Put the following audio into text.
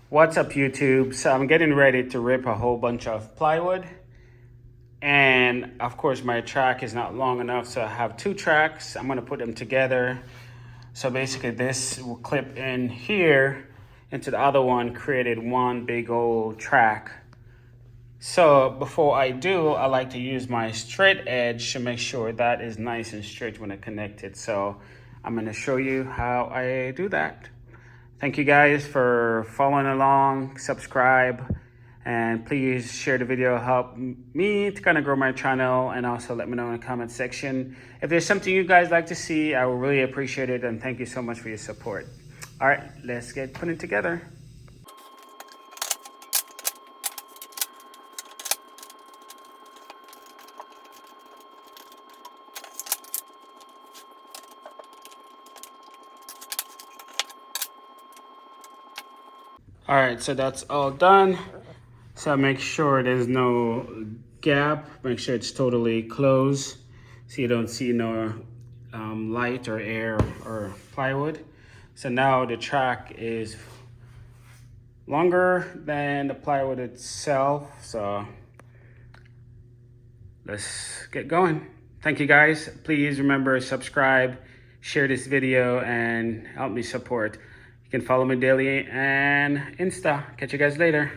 What's up, YouTube? So I'm getting ready to rip a whole bunch of plywood, and of course my track is not long enough, so I have two tracks. I'm going to put them together. So basically this will clip in here into the other one, created one big old track. So before I do, I like to use my straight edge to make sure that is nice and straight when I connect it. So I'm going to show you how I do that. Thank you guys for following along, subscribe, and please share the video. Help me to kind of grow my channel, and also let me know in the comment section. If there's something you guys like to see, I will really appreciate it, and thank you so much for your support. All right, let's get putting together. All right, so that's all done. So make sure there's no gap. Make sure it's totally closed so you don't see no light or air or plywood. So now the track is longer than the plywood itself. So let's get going. Thank you guys. Please remember, subscribe, share this video, and help me support. You can follow me daily and Insta. Catch you guys later.